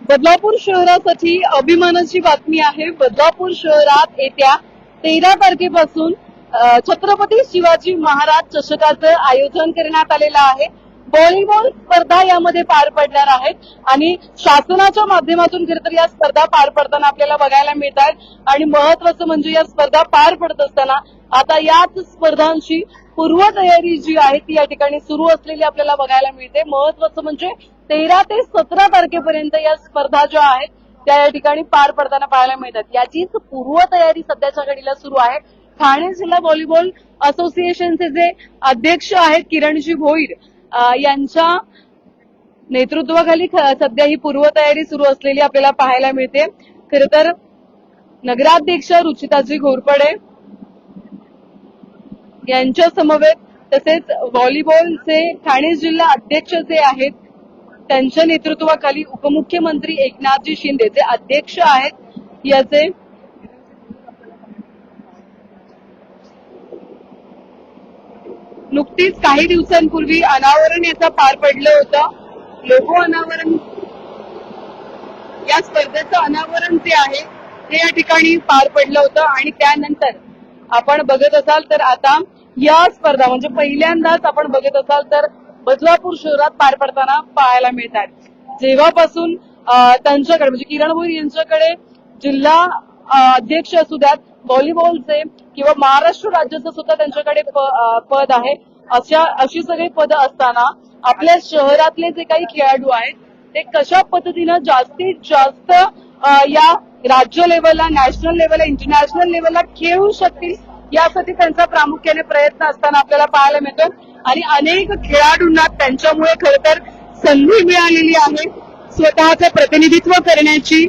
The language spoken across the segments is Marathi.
बदलापूर शहरासाठी अभिमानाची बातमी आहे। बदलापूर शहरात येत्या 13 तारखेपासून छत्रपती शिवाजी महाराज चषकाचं आयोजन करण्यात आलेलं आहे। व्हॉलीबॉल स्पर्धा यामध्ये पार पडणार आहेत आणि शासनाच्या माध्यमातून खरं तर या स्पर्धा पार पडताना आपल्याला बघायला मिळत आहेत आणि महत्वाचं म्हणजे या स्पर्धा पार पडत असताना आता याच स्पर्धांची पूर्वतयारी जी आहे ती या ठिकाणी सुरू असलेली आपल्याला बघायला मिळते। महत्वाचं म्हणजे 13 ते 17 तारखेपर्यंत या स्पर्धा ज्या आहेत त्या या ठिकाणी पार पडताना पाहायला मिळतात। याचीच पूर्वतयारी सध्याच्या घडीला सुरू आहे। ठाणे जिल्हा व्हॉलीबॉल असोसिएशनचे जे अध्यक्ष आहेत किरणजी भोईर यांच्या नेतृत्वाखाली सध्या ही पूर्वतयारी सुरू असलेली आपल्याला पाहायला मिळते। खरं तर नगराध्यक्ष रुचिताजी घोरपडे यांच्या समवेत तसेच व्हॉलीबॉलचे ठाणे जिल्हा अध्यक्ष जे आहेत त्यांच्या नेतृत्वाखाली उपमुख्यमंत्री एकनाथजी शिंदे जे अध्यक्ष आहेत याचे नुकतीच काही दिवसांपूर्वी अनावरण याचं पार पडलं होतं। लोगो अनावरण या स्पर्धेचं अनावरण जे आहे ते या ठिकाणी पार पडलं होतं आणि त्यानंतर आपण बघत असाल तर आता या स्पर्धा म्हणजे पहिल्यांदाच आपण बघत असाल तर बदलापूर शहरात पार पडताना पाहायला मिळतात। जेव्हापासून त्यांच्याकडे म्हणजे किरण भोईर यांच्याकडे जिल्हा अध्यक्ष असू द्यात व्हॉलीबॉलचे किंवा महाराष्ट्र राज्याचं सुद्धा त्यांच्याकडे पद आहे। अशी सगळी पदं असताना आपल्या शहरातले जे काही खेळाडू आहेत ते कशा पद्धतीनं जास्तीत जास्त या राज्य लेवलला, नॅशनल लेवलला, इंटरनॅशनल लेवलला खेळू शकतील यासाठी त्यांचा प्रामुख्याने प्रयत्न असताना आपल्याला पाहायला मिळतो आणि अनेक खेळाडूंना त्यांच्यामुळे खरं तर संधी मिळालेली आहे स्वतःचं प्रतिनिधित्व करण्याची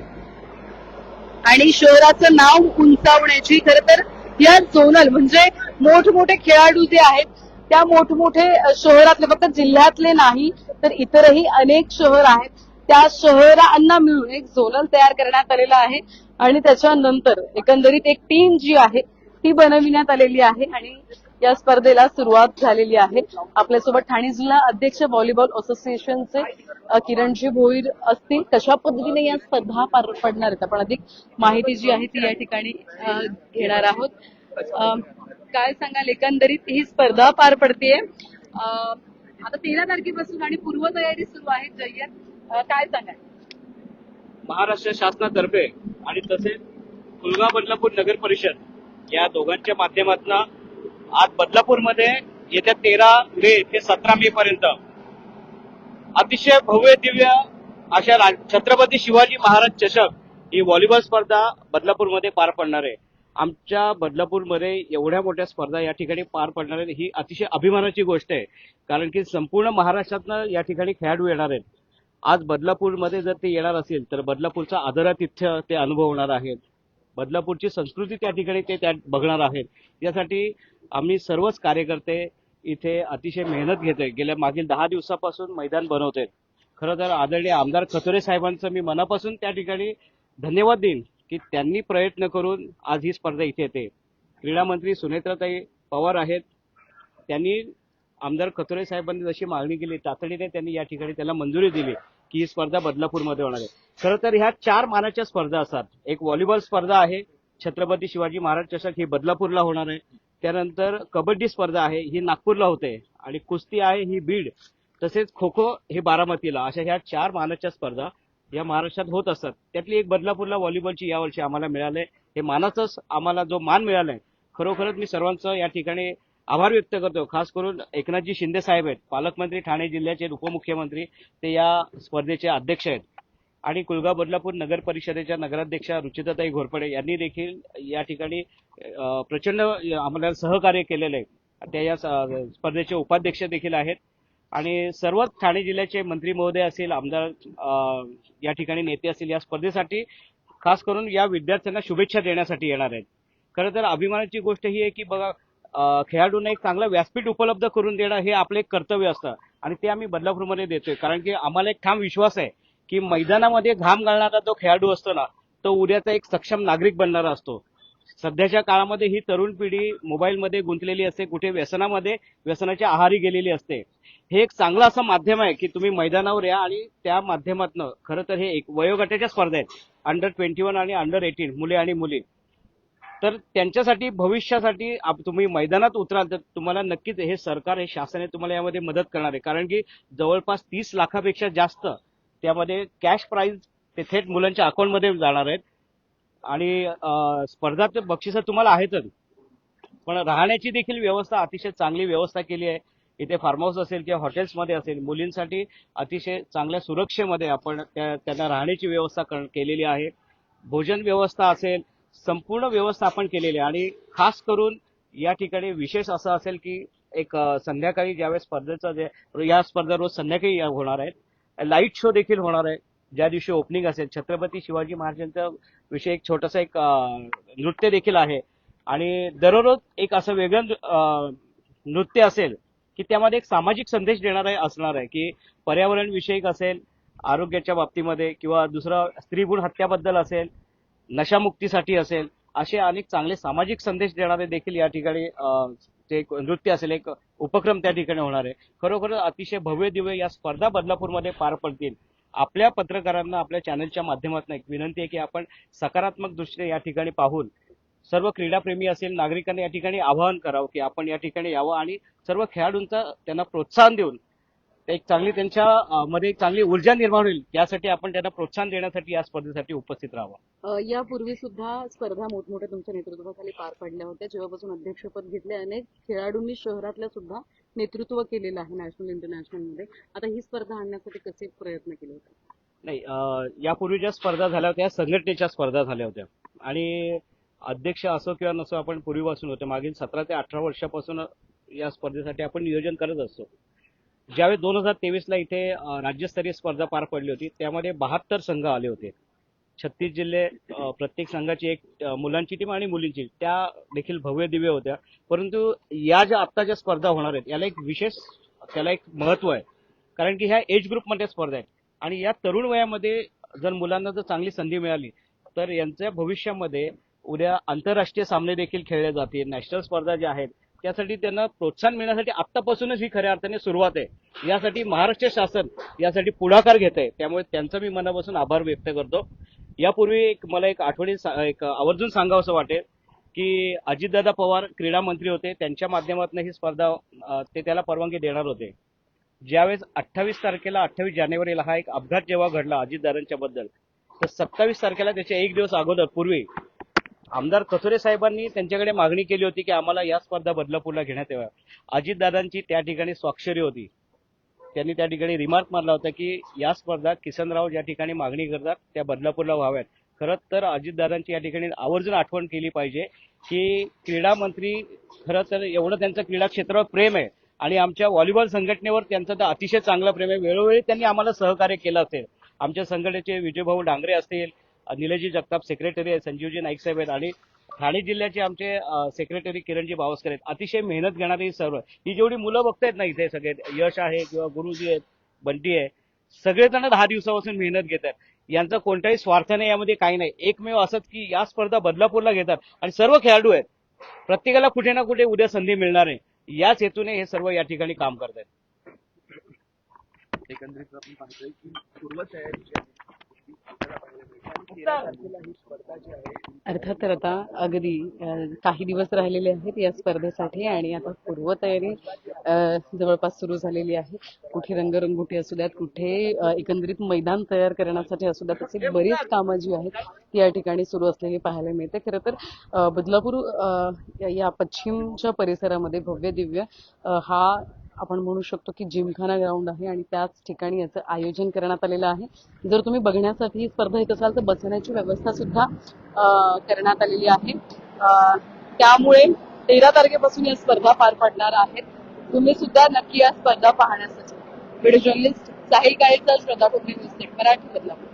आणि शहराचं नाव उंचावण्याची। खरं तर या झोनल म्हणजे मोठमोठे खेळाडू जे आहेत त्या मोठमोठे शहरातले फक्त जिल्ह्यातले नाही तर इतरही अनेक शहर आहेत त्या शहरांना मिळून एक झोनल तयार करण्यात आलेला आहे आणि त्याच्यानंतर एकंदरीत एक टीम जी आहे ती बनविण्यात आलेली आहे आणि या स्पर्धेला सुरुवात झालेली आहे। आपल्यासोबत ठाणे जिल्हा अध्यक्ष व्हॉलीबॉल असोसिएशनचे किरणजी भोईर असतील। कशा पद्धतीने या स्पर्धा पार पडणार आहेत आपण अधिक माहिती जी आहे ती या ठिकाणी घेणार आहोत। काय सांगाल एकंदरीत ही स्पर्धा पार पडतेय आता 13 तारखेपासून आणि पूर्वतयारी सुरू आहे जय्यत काय सांगाल? महाराष्ट्र शासनातर्फे आणि तसेच कुलगाव बदलापूर नगर परिषद या दोघांच्या माध्यमातून आज बदलापूरमध्ये येत्या 13 मे ते 17 मे पर्यंत अतिशय भव्य दिव्य अशा छत्रपती शिवाजी महाराज चषक ही व्हॉलीबॉल स्पर्धा बदलापूरमध्ये पार पडणार आहे। आमच्या बदलापूरमध्ये एवढ्या मोठ्या स्पर्धा या ठिकाणी पार पडणार आहेत ही अतिशय अभिमानाची गोष्ट आहे कारण की संपूर्ण महाराष्ट्रातनं या ठिकाणी खेळाडू येणार आहेत। आज बदलापूरमध्ये जर ते येणार असेल तर बदलापूरचा आदरातिथ्य ते अनुभवणार आहेत, बदलापूरची संस्कृती त्या ठिकाणी ते बघणार आहेत। यासाठी आम्ही सर्वच कार्यकर्ते इथे अतिशय मेहनत घेतोय। गेल्या मागील 10 दिवसापासून मैदान बनवतोय। खरं तर आदरणीय आमदार खतोरे साहेबांचं मी मनापासून त्या ठिकाणी धन्यवाद देईन की त्यांनी प्रयत्न करून आज ही स्पर्धा इथे येते। क्रीडा मंत्री सुनेत्राताई पवार आहेत, त्यांनी आमदार खतोरे साहेबांनी जशी मागणी केली तातडीने त्यांनी या ठिकाणी त्याला मंजुरी दिली की ही स्पर्धा बदलापूरमध्ये होणार आहे। खरं तर ह्या 4 मानाच्या स्पर्धा असतात। एक व्हॉलीबॉल स्पर्धा आहे छत्रपती शिवाजी महाराज चषक ही बदलापूरला होणार आहे, त्यानंतर कबड्डी स्पर्धा आहे ही नागपूरला होते आणि कुस्ती आहे ही बीड, तसेच खो खो हे बारामतीला, अशा ह्या 4 मानाच्या स्पर्धा या महाराष्ट्रात होत असतात। त्यातली एक बदलापूरला व्हॉलीबॉलची यावर्षी आम्हाला मिळालंय। हे मानाचंच आम्हाला जो मान मिळालाय खरोखरच मी सर्वांचं या ठिकाणी आभार व्यक्त करतो। खास करून एकनाथजी शिंदे साहेब आहेत, पालकमंत्री ठाणे जिल्ह्याचे उपमुख्यमंत्री, ते या स्पर्धेचे अध्यक्ष आहेत आणि कुलगाव बदलापूर नगर परिषदेच्या नगराध्यक्षा रुचिताताई घोरपडे यांनी देखील या ठिकाणी प्रचंड आम्हाला सहकार्य केलेलं आहे। त्या या स्पर्धेचे उपाध्यक्ष देखील आहेत आणि सर्वच ठाणे जिल्ह्याचे मंत्री महोदय असतील, आमदार या ठिकाणी नेते असतील या स्पर्धेसाठी खास करून या विद्यार्थ्यांना शुभेच्छा देण्यासाठी येणार आहेत। खरं तर अभिमानाची गोष्ट ही आहे की बघा खेळाडूंना एक चांगलं व्यासपीठ उपलब्ध करून देणं हे आपलं एक कर्तव्य असतं आणि ते आम्ही बदलापूरमध्ये देतोय कारण की आम्हाला एक ठाम विश्वास आहे की मैदानामध्ये घाम घालणारा जो खेळाडू असतो ना तो उद्याचा एक सक्षम नागरिक बनणारा असतो। सध्याच्या काळामध्ये ही तरुण पिढी मोबाईलमध्ये गुंतलेली असते, कुठे व्यसनाच्या आहारी गेलेली असते. हे एक चांगलं असं माध्यम आहे की तुम्ही मैदानावर या आणि त्या माध्यमातून खरं तर हे एक वयोगटाच्या स्पर्धा आहेत, अंडर 21 आणि अंडर 18 मुले आणि मुली. तर त्यांच्यासाठी भविष्यासाठी तुम्ही मैदानात उतराल तर तुम्हाला नक्कीच हे सरकार, हे शासन आहे तुम्हाला यामध्ये मदत करणार आहे. कारण की जवळपास 30 लाखापेक्षा जास्त त्यामध्ये कॅश प्राइज ते थेट मुलांच्या अकाउंटमध्ये जाणार आहेत. आणि स्पर्धाचे बक्षिसं तुम्हाला आहेतच, पण राहण्याची देखील व्यवस्था अतिशय चांगली व्यवस्था केली आहे. इथे फार्म हाऊस असेल किंवा हॉटेल्समध्ये असेल, मुलींसाठी अतिशय चांगल्या सुरक्षेमध्ये आपण त्यांना राहण्याची व्यवस्था केलेली आहे. भोजन व्यवस्था असेल, संपूर्ण व्यवस्था आपण केलेली आहे. आणि खास करून या ठिकाणी विशेष असं असेल की एक संध्याकाळी ज्यावेळेस या स्पर्धा रोज संध्याकाळी होणार आहेत, लाईट शो देखील होणार आहे. ज्या दिवशी ओपनिंग असेल, छत्रपती शिवाजी महाराजांचा विषय एक छोटंसं एक नृत्य देखील आहे. आणि दररोज एक असं वेगळं नृत्य असेल की त्यामध्ये एक सामाजिक संदेश देणारा असणार आहे, की पर्यावरण विषयक असेल, आरोग्याच्या बाबतीमध्ये, किंवा दुसरं स्त्रीभ्रूण हत्याबद्दल असेल, नशामुक्तीसाठी असेल, असे अनेक चांगले सामाजिक संदेश देणारे देखील या ठिकाणी ते एक नृत्य असेल, एक उपक्रम त्या ठिकाणी होणार आहे. खरोखर अतिशय भव्य दिव्य या स्पर्धा बदलापूरमध्ये पार पडतील. आपल्या पत्रकारांना आपल्या चॅनलच्या माध्यमातून एक विनंती आहे की आपण सकारात्मक दृष्टीने या ठिकाणी पाहून सर्व क्रीडाप्रेमी असेल नागरिकांनी या ठिकाणी आवाहन करावं की आपण या ठिकाणी यावं आणि सर्व खेळाडूंचा त्यांना प्रोत्साहन देऊन एक चांगली त्यांच्या मध्ये एक चांगली ऊर्जा निर्माण होईल, यासाठी आपण त्यांना प्रोत्साहन देण्यासाठी या स्पर्धेसाठी उपस्थित राहावं. यापूर्वी सुद्धा स्पर्धा मोठमोठ्या तुमच्या नेतृत्वाखाली पार पडल्या होत्या. जेव्हापासून अध्यक्षपद घेतले, अनेक खेळाडूंनी शहरातल्या सुद्धा नेतृत्व केलेलं आहे नॅशनल इंटरनॅशनल मध्ये. आता ही स्पर्धा आणण्यासाठी कसे प्रयत्न केले होते? नाही, यापूर्वी ज्या स्पर्धा झाल्या होत्या संघटनेच्या स्पर्धा झाल्या होत्या आणि अध्यक्ष असो किंवा नसो आपण पूर्वीपासून होते, मागील 17 ते 18 वर्षापासून या स्पर्धेसाठी आपण नियोजन करत असतो. ज्यावेळी 2023ला इथे राज्यस्तरीय स्पर्धा पार पडली होती, त्यामध्ये 72 संघ आले होते. 36 जिल्हे, प्रत्येक संघाची एक मुलांची टीम आणि मुलींची, त्या देखील भव्य दिव्य होत्या. परंतु या ज्या आत्ता ज्या स्पर्धा होणार आहेत याला एक विशेष, त्याला एक महत्व आहे. कारण की ह्या एज ग्रुपमध्ये स्पर्धा आहेत आणि या तरुण वयामध्ये जर मुलांना जर चांगली संधी मिळाली तर यांच्या भविष्यामध्ये उद्या आंतरराष्ट्रीय सामने देखील खेळले जातील. नॅशनल स्पर्धा ज्या आहेत त्यासाठी त्यांना प्रोत्साहन मिळण्यासाठी आत्तापासूनच ही खऱ्या अर्थाने सुरुवात आहे. यासाठी महाराष्ट्र शासन यासाठी पुढाकार घेत आहे, त्यामुळे त्यांचा मी मनापासून आभार व्यक्त करतो. यापूर्वी मला एक आठवणी एक आवर्जून सांगावंसं वाटेल की अजितदादा पवार क्रीडा मंत्री होते, त्यांच्या माध्यमातून ही स्पर्धा ते त्याला परवानगी देणार होते. ज्यावेळेस 28 जानेवारीला हा एक अपघात जेव्हा घडला अजितदादांच्या बद्दल, तर 27 तारखेला त्याच्या एक दिवस अगोदर पूर्वी आमदार कथोरे साहेबांनी त्यांच्याकडे मागणी केली होती की आम्हाला या स्पर्धा बदलापूरला घेण्यात याव्या. अजितदादांची त्या ठिकाणी स्वाक्षरी होती. त्यांनी त्या ठिकाणी रिमार्क मारला होता की या स्पर्धा किसनराव ज्या ठिकाणी मागणी करतात त्या बदलापूरला व्हाव्यात. खरं तर अजितदादांची या ठिकाणी आवर्जून आठवण केली पाहिजे की क्रीडा मंत्री, खरं तर एवढं त्यांचं क्रीडा क्षेत्रावर प्रेम आहे आणि आमच्या व्हॉलीबॉल संघटनेवर त्यांचं तर अतिशय चांगलं प्रेम आहे. वेळोवेळी त्यांनी आम्हाला सहकार्य केलं असेल. आमच्या संघटनेचे विजयभाऊ डांगरे असतील, निलेशजी जगताप सेक्रेटरी आहेत, संजीवजी नाईक साहेब आहेत आणि ठाणे जिल्ह्याचे आमचे सेक्रेटरी किरणजी बावस्कर आहेत. अतिशय मेहनत घेणारी सर्व ही जेवढी मुलं बघतायत ना इथे, सगळे यश आहे किंवा गुरुजी आहेत, बंटी आहे, सगळेजण 10 दिवसापासून मेहनत घेत आहेत. यांचा कोणताही स्वार्थ नाही, यामध्ये काही नाही. एकमेव असंच की या स्पर्धा बदलापूरला घेतात आणि सर्व खेळाडू आहेत, प्रत्येकाला कुठे ना कुठे उद्या संधी मिळणार आहे, याच हेतूने हे सर्व या ठिकाणी काम करत आहेत. एकंदरीत आपण पाहतोय की पूर्वतयारीच्या अर्थात तर आता अगदी काही दिवस राहिलेले आहेत या स्पर्धेसाठी आणि आता पूर्वतयारी जवळपास सुरू झालेली आहे. कुठे रंगरंगोटी असू द्यात, कुठे एकंदरीत मैदान तयार करण्यासाठी असू द्यात, अशी बरीच कामं जी आहेत ती या ठिकाणी सुरू असलेली पाहायला मिळते. खरं तर बदलापूर या पश्चिमच्या परिसरामध्ये भव्य दिव्य हा आपण म्हणू शकतो की जिमखाना ग्राउंड आहे आणि त्याच ठिकाणी याचं आयोजन करण्यात आलेलं आहे. जर तुम्ही बघण्यासाठी ही स्पर्धा येत असाल तर बसण्याची व्यवस्था सुद्धा करण्यात आलेली आहे. त्यामुळे 13 तारखेपासून या स्पर्धा पार पडणार आहेत. तुम्ही सुद्धा नक्की या स्पर्धा पाहण्यासाठी. व्हिडिओ जर्नलिस्ट साहिल काळेचा, श्रद्धा कोकणे न्यूज 8 मराठी, बदलापूर.